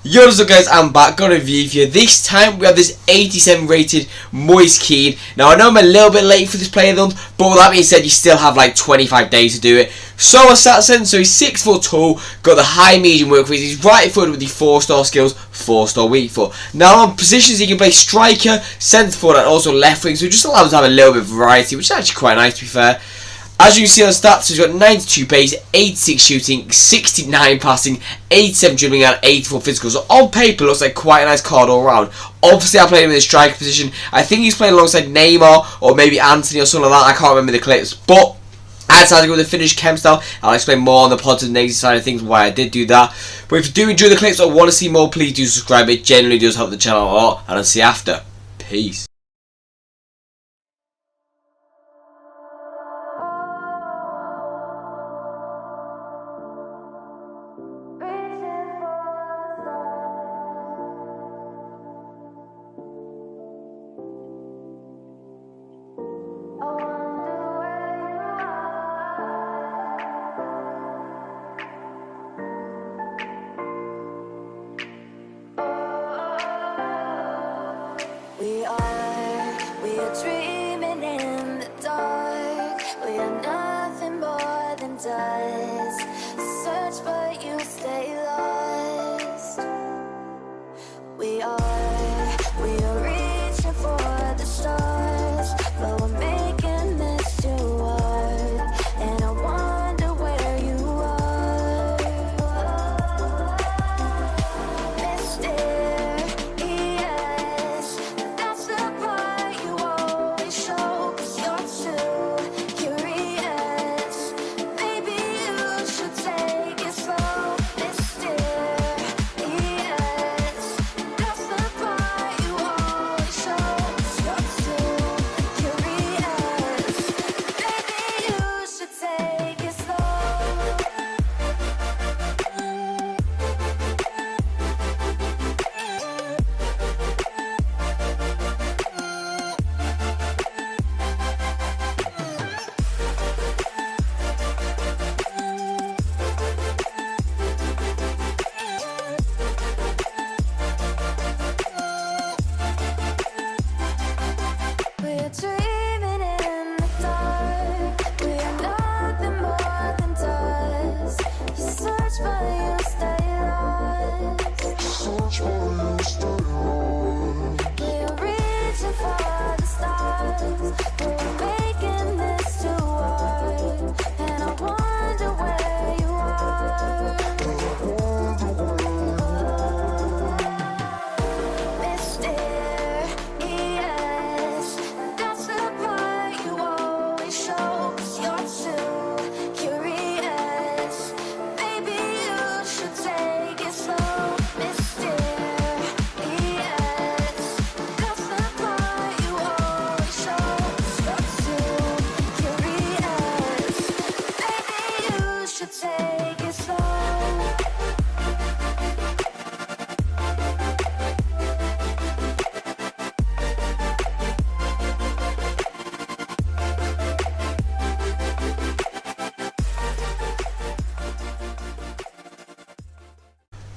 Yo, what's up guys, I'm back, got a review for you. This time we have this 87 rated Moise Kean. Now I know I'm a little bit late for this player build, but with that being said, you still have like 25 days to do it. So I sat in, so he's 6 foot tall, got the high medium work rate, he's right footed with the 4-star skills, 4-star weak foot. Now on positions he can play striker, centre forward and also left wing, so it just allows him to have a little bit of variety, which is actually quite nice to be fair. As you can see on stats, he's got 92 pace, 86 shooting, 69 passing, 87 dribbling and 84 physical. So on paper, looks like quite a nice card all round. Obviously, I played him in the striker position. I think he's playing alongside Neymar or maybe Anthony or something like that. I can't remember the clips. But I decided to go with the finished chem style. I'll explain more on the positive and negative side of things why I did do that. But if you do enjoy the clips or want to see more, please do subscribe. It generally does help the channel a lot. And I'll see you after. Peace. We are dreaming in the dark. We are nothing more than dust. Search but you stay lost. We are reaching for the stars, but we're making this too hard. And I wonder where you are.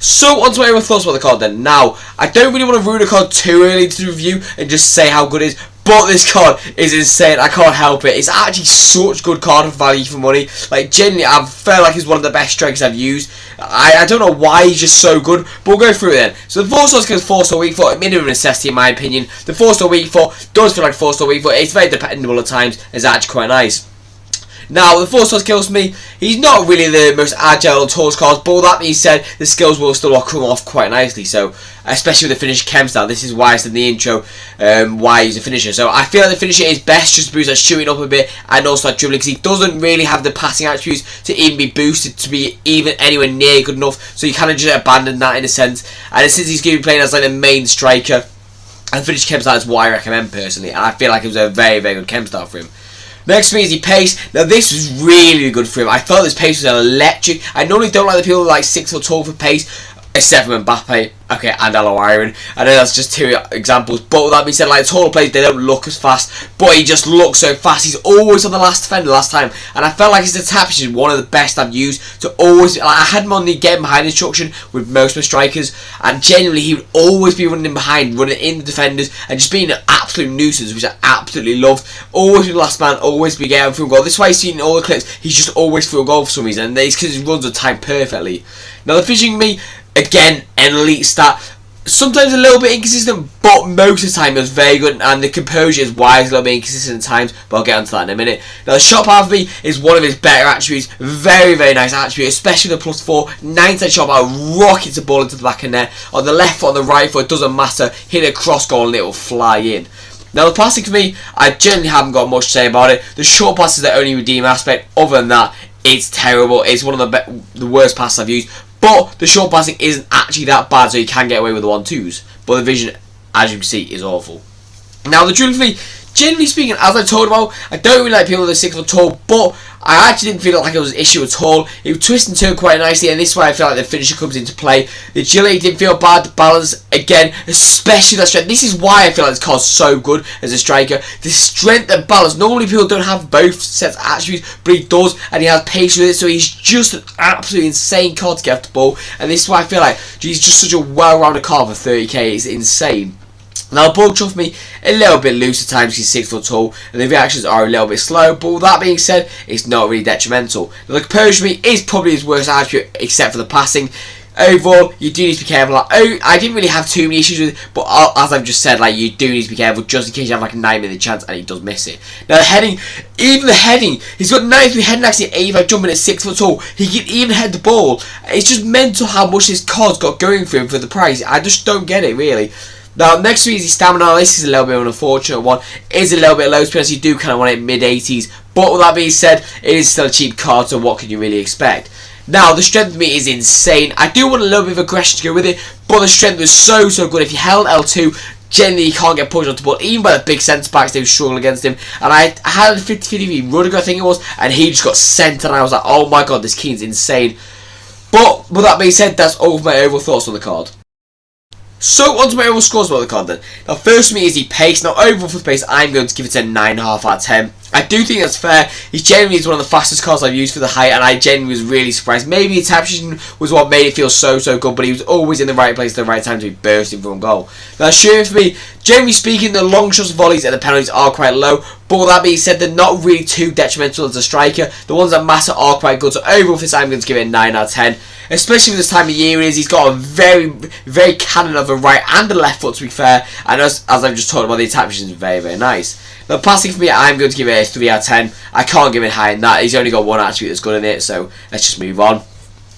So, on to my thoughts about the card then. Now, I don't really want to ruin a card too early to the review and just say how good it is, but this card is insane. I can't help it. It's actually such good card value for money. Like, genuinely, I felt like he's one of the best strikers I've used. I don't know why he's just so good, but we'll go through it then. So, the 4-star skill is 4-star weak foot, a minimum necessity in my opinion. The 4-star weak foot does feel like 4-star weak foot. It's very dependable at times. It's actually quite nice. Now, the 4-star skills for me, he's not really the most agile or tallest card, but with that being said, the skills will still come off quite nicely. So, especially with the finished chem style, this is why I said in the intro why he's a finisher. So, I feel like the finisher is best just to boost that shooting up a bit and also that dribbling, because he doesn't really have the passing attributes to even be boosted to be even anywhere near good enough. So, you kind of just abandon that in a sense. And since he's going to be playing as like the main striker, and finished chem style is what I recommend personally. And I feel like it was a very, very good chem style for him. Next to me is the pace. Now this was really good for him. I thought this pace was electric. I normally don't like the people who are like 6 foot tall for pace, except for Mbappe. Okay, and Alloy Iron. I know that's just 2 examples, but with that being said, like taller players, they don't look as fast, but he just looks so fast. He's always on the last defender last time, and I felt like his attach is one of the best I've used to always. Like, I had him on the getting behind instruction with most of my strikers, and generally he would always be running in behind, running in the defenders, and just being an absolute nuisance, which I absolutely loved. Always be the last man, always be getting through a goal. This is why you've seen in all the clips, he's just always through a goal for some reason, and it's because he runs the time perfectly. Now the finishing me. Again, an elite stat. Sometimes a little bit inconsistent, but most of the time it was very good, and the composure is why it's a little bit inconsistent at times, but I'll get onto that in a minute. Now the shot power for me is one of his better attributes. Very, very nice attribute, especially the +4. 9% shot power, rockets the ball into the back of net. On the left foot, on the right foot, it doesn't matter. Hit a cross goal and it will fly in. Now the passing for me, I generally haven't got much to say about it. The short pass is the only redeeming aspect. Other than that, it's terrible. It's one of the worst passes I've used. But the short passing isn't actually that bad, so you can get away with the 1-2s. But the vision, as you can see, is awful. Now the dribbling for me, generally speaking, as I told about, I don't really like people that are 6 foot tall, but I actually didn't feel like it was an issue at all. It would twist and turn quite nicely, and this is why I feel like the finisher comes into play. The agility didn't feel bad, the balance, again, especially that strength. This is why I feel like this card's so good as a striker. The strength and balance, normally people don't have both sets of attributes, but he does, and he has patience with it, so he's just an absolutely insane card to get off the ball, and this is why I feel like he's just such a well-rounded card for 30k. It's insane. Now, the ball chuff me a little bit loose at times. He's 6 foot tall, and the reactions are a little bit slow. But with that being said, it's not really detrimental. Now, the composure for me is probably his worst attribute, except for the passing. Overall, you do need to be careful. Like, I didn't really have too many issues with it, but as I've just said, like, you do need to be careful just in case you have like a 9-minute chance and he does miss it. Now, the heading, even the heading, he's got 93 heading actually at 85 jumping at 6 foot tall. He can even head the ball. It's just mental how much this card's got going for him for the price. I just don't get it really. Now, next to me is his stamina. This is a little bit of an unfortunate one. It is a little bit low, because you do kind of want it mid-80s. But with that being said, it is still a cheap card, so what can you really expect? Now, the strength of me is insane. I do want a little bit of aggression to go with it, but the strength was so good. If you held L2, generally you can't get pushed onto the ball. Even by the big centre backs, they were struggling against him. And I had a 50-50 Rudiger, I think it was, and he just got sent, and I was like, oh my god, this Kean's insane. But with that being said, that's all of my overall thoughts on the card. So, on to my overall scores about the card then. Now, first for me is the pace. Now, overall for the pace, I'm going to give it a 9.5 out of 10. I do think that's fair. He genuinely is one of the fastest cards I've used for the height, and I genuinely was really surprised. Maybe his tap position was what made it feel so good, but he was always in the right place at the right time to be bursting from goal. Now, shooting for me, generally speaking, the long shots, volleys, and the penalties are quite low, but with that being said, they're not really too detrimental as a striker. The ones that matter are quite good, so overall for this, I'm going to give it a 9 out of 10. Especially for this time of year it is. He's got a very cannon of a right and a left foot, to be fair, and as I've just talked about, the attack position is very nice. Now, passing for me, I'm going to give it a 3 out of 10. I can't give it higher than that. He's only got one attribute that's good in it, so let's just move on.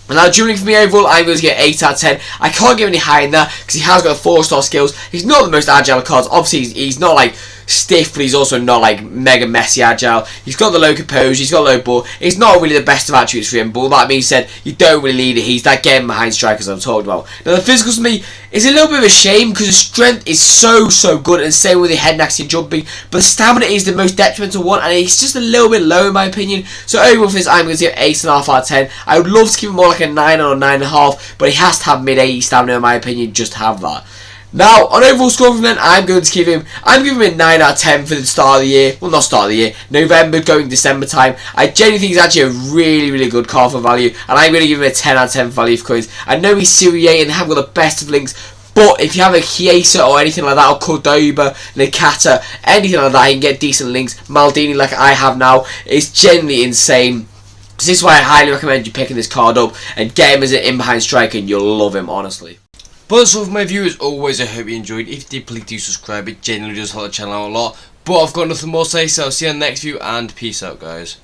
And now, dribbling for me overall, I'm going to get 8 out of 10. I can't give any higher than that because he has got 4-star skills. He's not the most agile cards. Obviously, he's not like stiff, but he's also not like mega messy agile. He's got the low composure, he's got low ball. It's not really the best of attributes for him, but that being said, you don't really need it. He's that getting behind strikers I'm talking about. Now, the physicals for me is a little bit of a shame because the strength is so good, and same with the head and jumping, but the stamina is the most detrimental one, and it's just a little bit low in my opinion. So overall for this, I'm going to give 8.5 out of 10. I would love to give him more like a 9 or a 9.5, but he has to have mid-80 stamina in my opinion just to have that. Now, on overall score from then, I'm giving him a 9 out of 10 for the start of the year. Well, not start of the year, November going December time. I genuinely think he's actually a really good card for value, and I'm going to give him a 10 out of 10 for value for coins. I know he's Serie A and they haven't got the best of links, but if you have a Chiesa or anything like that, or Cordoba, Nakata, anything like that, you can get decent links. Maldini, like I have now, is genuinely insane. This is why I highly recommend you picking this card up and get him as an in-behind striker, and you'll love him, honestly. But that's all for my view. As always, I hope you enjoyed. If you did, please do subscribe. It genuinely does help the channel out a lot. But I've got nothing more to say, so I'll see you in the next view, and peace out, guys.